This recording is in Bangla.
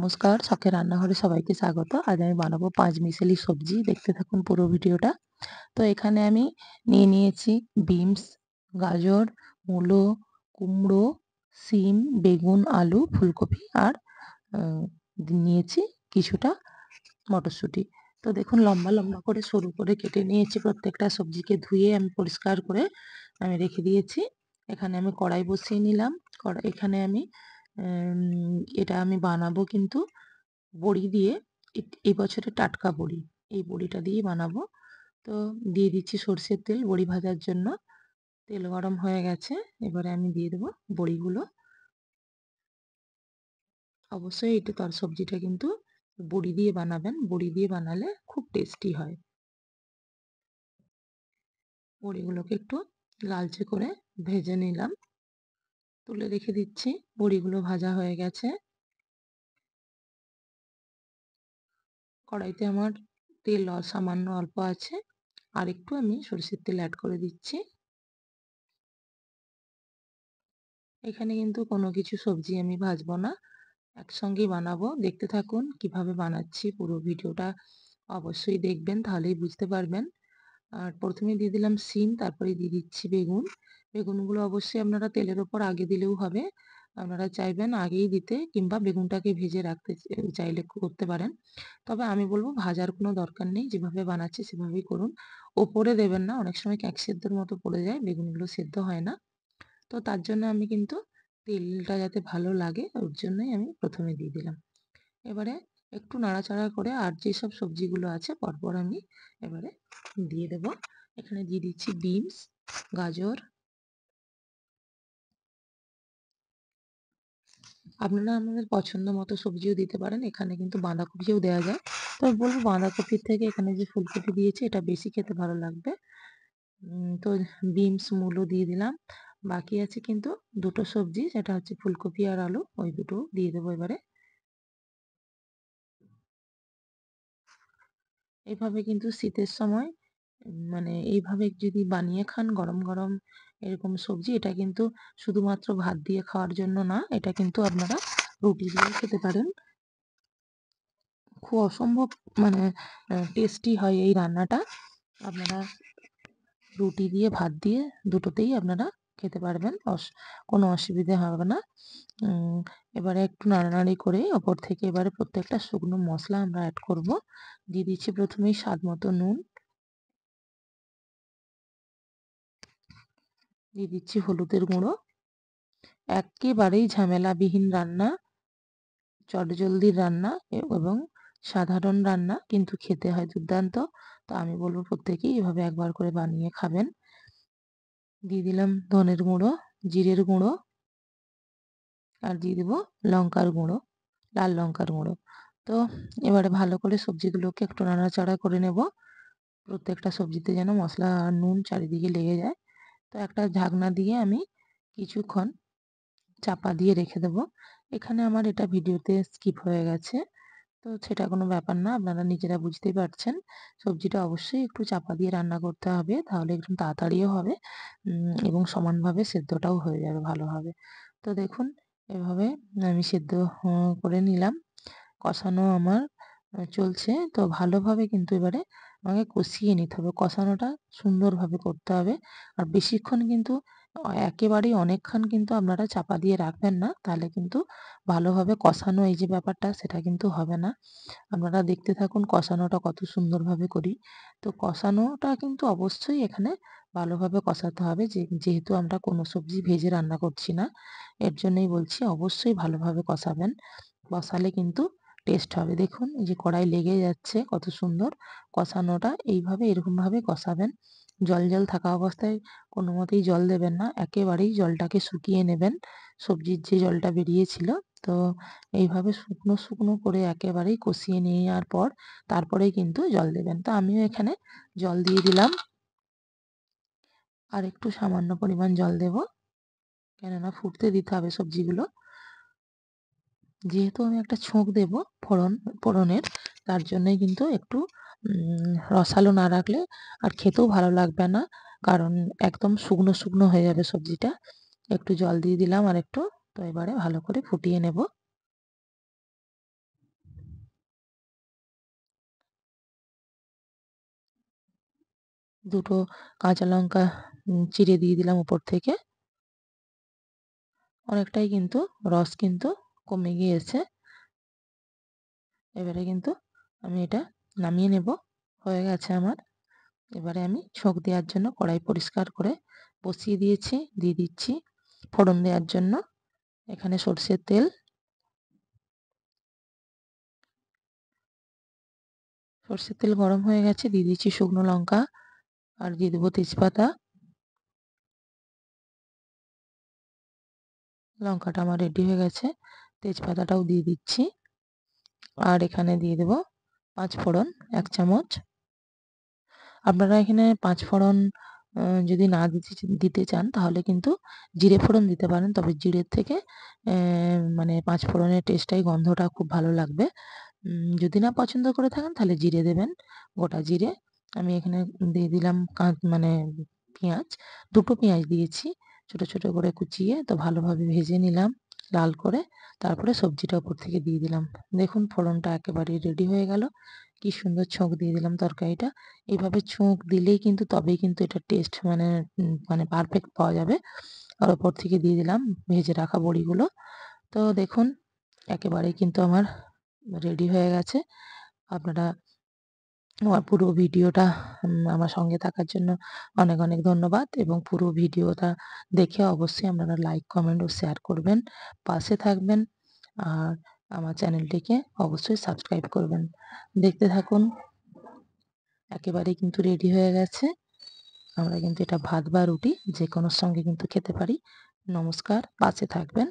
নমস্কার, শখের রান্নাঘরে সবাইকে স্বাগত। আজ আমি বানাবো পাঁচমিশালি সবজি। দেখতে থাকুন পুরো ভিডিওটা। তো এখানে আমি নিয়ে নিয়েছি বিনস, গাজর, মূলো, কুমড়ো, সিম, বেগুন, আলু, ফুলকপি আর আ নিয়েছি কিছুটা মটরশুঁটি। তো দেখুন লম্বা, লম্বা করে সরু করে কেটে নিয়েছি। প্রত্যেকটা সবজিকে ধুয়ে আমি পরিষ্কার করে আমি রেখে দিয়েছি। এখানে আমি কড়াই বসিয়ে নিলাম। এখানে আমি এটা আমি বানাবো কিন্তু বড়ি দিয়ে। এই বছরের টাটকা বড়ি। এই বড়িটা দিয়েই বানাবো। তো দিয়ে দিচ্ছি সর্ষের তেল বড়ি ভাজার জন্য। তেল গরম হয়ে গেছে। এবারে আমি দিয়ে দেবো বড়িগুলো। অবশ্যই সবজিটা কিন্তু বড়ি দিয়ে বানাবেন। বড়ি দিয়ে বানালে খুব টেস্টি হয়। বড়িগুলোকে একটু লালচে করে ভেজে নিলাম। তুলে রেখে দিচ্ছি। বড়িগুলো ভাজা হয়ে গেছে। কড়াইতে আমার তেল সামান্য অল্প আছে। আর একটু আমি সরষের তেল অ্যাড করে দিচ্ছি। এখানে কিন্তু কোনো কিছু সবজি আমি ভাজবো না, একসঙ্গেই বানাবো। দেখতে থাকুন কিভাবে বানাচ্ছি। পুরো ভিডিওটা অবশ্যই দেখবেন, তাহলেই বুঝতে পারবেন। আর প্রথমে দিয়ে দিলাম সিম, তারপরে দিয়ে দিচ্ছি বেগুন। বেগুনগুলো অবশ্যই আপনারা তেলের ওপর আগে দিলেও হবে। আপনারা চাইবেন আগেই দিতে, কিংবা বেগুনটাকে ভেজে রাখতে চাইলে করতে পারেন। তবে আমি বলবো ভাজার কোনো দরকার নেই, যেভাবে বানাচ্ছি সেভাবেই করুন। ওপরে দেবেন না, অনেক সময় ক্যাক সেদ্ধর মতো পড়ে যায়, বেগুনগুলো সেদ্ধ হয় না। তো তার জন্য আমি কিন্তু তেলটা যাতে ভালো লাগে ওর জন্যই আমি প্রথমে দিয়ে দিলাম। এবারে একটু নাড়াচাড়া করে আর যেসব সবজিগুলো আছে পরপর আমি এবারে দিয়ে দেব। এখানে দিয়ে দিচ্ছি বিনস, গাজর। আপনারা আপনাদের পছন্দ মতো সবজিও দিতে পারেন। এখানে কিন্তু বাঁধাকপিও দেওয়া যায়। তবে বলবো বাঁধাকপির থেকে এখানে যে ফুলকপি দিয়েছি এটা বেশি খেতে ভালো লাগবে। তো বিনস, মূলো দিয়ে দিলাম। বাকি আছে কিন্তু দুটো সবজি, সেটা হচ্ছে ফুলকপি আর আলু, ওই দুটো দিয়ে দেবো এবারে। এভাবে কিন্তু শীতের সময় মানে এইভাবে যদি বানিয়ে খান গরম, গরম এরকম সবজি, এটা কিন্তু শুধুমাত্র ভাত দিয়ে খাওয়ার জন্য না, এটা কিন্তু আপনারা রুটি দিয়েও খেতে পারেন। খুব অসম্ভব মানে টেস্টি হয় এই রান্নাটা। আপনারা রুটি দিয়ে, ভাত দিয়ে দুটোতেই আপনারা খেতে পারবেন। কোনো অসুবিধে হবে না। উম এবারে একটু নাড়ানাড়ি করে ওপর থেকে এবারে প্রত্যেকটা শুকনো মসলা আমরা অ্যাড করব। দিয়ে দিচ্ছি প্রথমেই স্বাদ মতো নুন, দিয়ে দিচ্ছি হলুদের গুঁড়ো। এক্কেবারেই ঝামেলাবিহীন রান্না, চটজলদির রান্না এবং সাধারণ রান্না, কিন্তু খেতে হয় দুর্দান্ত। তো আমি বলবো প্রত্যেকেই এভাবে একবার করে বানিয়ে খাবেন। দিয়ে দিলাম ধনের গুঁড়ো, জিরের গুঁড়ো, আর দিয়ে দেবো লঙ্কার গুঁড়ো, লাল লঙ্কার গুঁড়ো। তো এবারে ভালো করে সবজিগুলোকে একটু নাড়াচাড়া করে নেব। প্রত্যেকটা সবজিতে যেন মশলা আর নুন চারিদিকে লেগে যায়। তো একটা ঢাকনা দিয়ে আমি কিছুক্ষণ চাপা দিয়ে রেখে দেবো। এখানে আমার এটা ভিডিওতে স্কিপ হয়ে গেছে। তো সেটা কোনো ব্যাপার না, আপনারা নিজেরা বুঝতেই পারছেন। সবজিটা অবশ্যই একটু চাপা দিয়ে রান্না করতে হবে, তাহলে একটু তাড়াতাড়িও হবে এবং সমানভাবে সেদ্ধটাও হয়ে যাবে ভালোভাবে। তো দেখুন এভাবে আমি সেদ্ধ করে নিলাম। কষানো আমার চলছে। তো ভালোভাবে কিন্তু এবারে আমাকে কষিয়ে নিতে হবে। কষানোটা সুন্দরভাবে করতে হবে। আর বেশিক্ষণ কিন্তু একেবারেই অনেকক্ষণ কিন্তু আপনারা চাপা দিয়ে রাখবেন না। তাহলে কিন্তু ভালোভাবে কষানো এই যে ব্যাপারটা সেটা কিন্তু হবে না। আপনারা দেখতে থাকুন কষানোটা কত সুন্দরভাবে করি। তো কষানোটা কিন্তু অবশ্যই এখানে ভালোভাবে কষাতে হবে। যেহেতু আমরা কোনো সবজি ভেজে রান্না করছি না। এর জন্যই বলছি অবশ্যই ভালোভাবে কষাবেন। কষালে কিন্তু টেস্ট হবে। দেখুন এই যে কড়াই লেগে যাচ্ছে কত সুন্দর। কষানোটা এইভাবে এরকমভাবে কষাবেন। জল, জল থাকা অবস্থায় কোনো মতেই জল দেবেন না। একেবারেই জলটাকে শুকিয়ে নেবেন। সবজির যে জলটা বেরিয়েছিল। তো এইভাবে শুকনো, শুকনো করে একেবারেই কষিয়ে নেওয়ার পর তারপরেই কিন্তু জল দেবেন। তো আমিও এখানে জল দিয়ে দিলাম। আর একটু সামান্য পরিমাণ জল দেব। কেননা ফুটতে দিতে হবে সবজিগুলো। যেহেতু আমি একটা ছোঁক দেব ফোড়নের, তার জন্যই কিন্তু একটু রসালো না রাখলে আর খেতেও ভালো লাগবে না। কারণ একদম শুকনো, শুকনো হয়ে যাবে সবজিটা। একটু জল দিয়ে দিলাম আরেকটু। তো এবারে ভালো করে ফুটিয়ে নেব। দুটো কাঁচা লঙ্কা চিড়ে দিয়ে দিলাম উপর থেকে। অনেকটাই কিন্তু রস কিন্তু কমে গিয়েছে। এবারে কিন্তু আমি এটা নামিয়ে নেব। হয়ে গেছে আমার। এবারে আমি ছোঁক দেওয়ার জন্য কড়াই পরিষ্কার করে বসিয়ে দিয়েছি। দিয়ে দিচ্ছি ফোড়ন দেওয়ার জন্য এখানে সরষের তেল। সরষের তেল গরম হয়ে গেছে, দিয়ে দিচ্ছি শুকনো লঙ্কা আর দিয়ে দেবো তেজপাতা। লঙ্কাটা আমার রেডি হয়ে গেছে, তেজপাতাটাও দিয়ে দিচ্ছি। আর এখানে দিয়ে দেব পাঁচফোড়ন 1 চামচ। আপনারা এখানে পাঁচফোড়ন যদি না দিতে চান তাহলে কিন্তু জিরে ফোড়ন দিতে পারেন। তবে জিরের থেকে মানে পাঁচফোড়নের টেস্টটাই, গন্ধটা খুব ভালো লাগবে। যদি না পছন্দ করে থাকেন তাহলে জিরে দেবেন, গোটা জিরে। আমি এখানে দিয়ে দিলাম মানে পেঁয়াজ, 2টো পেঁয়াজ দিয়েছি ছোট ছোট করে কুচিয়ে। তো ভালোভাবে ভেজে নিলাম লাল করে, তারপরে সবজিটা উপর থেকে দিয়ে দিলাম। দেখুন ফোড়নটা একেবারে রেডি হয়ে গেল। কি সুন্দর ছোঁক দিয়ে দিলাম তরকারিটা। এইভাবে ছোঁক দিলেই কিন্তু তবেই কিন্তু এটা টেস্ট মানে পারফেক্ট পাওয়া যাবে। আর ওপর থেকে দিয়ে দিলাম ভেজে রাখা বড়িগুলো। তো দেখুন একেবারেই কিন্তু আমার রেডি হয়ে গেছে। আপনারা আমার পুরো ভিডিওটা আমার সঙ্গে থাকার জন্য অনেক অনেক ধন্যবাদ, এবং পুরো ভিডিওটা দেখে অবশ্যই আপনারা লাইক, কমেন্ট ও শেয়ার করবেন, পাশে থাকবেন। আর আমার চ্যানেলটিকে অবশ্যই সাবস্ক্রাইব করবেন। দেখতে থাকুন। একেবারেই কিন্তু রেডি হয়ে গেছে। আমরা কিন্তু এটা ভাত বা রুটি যেকোনোর সঙ্গে কিন্তু খেতে পারি। নমস্কার, পাশে থাকবেন।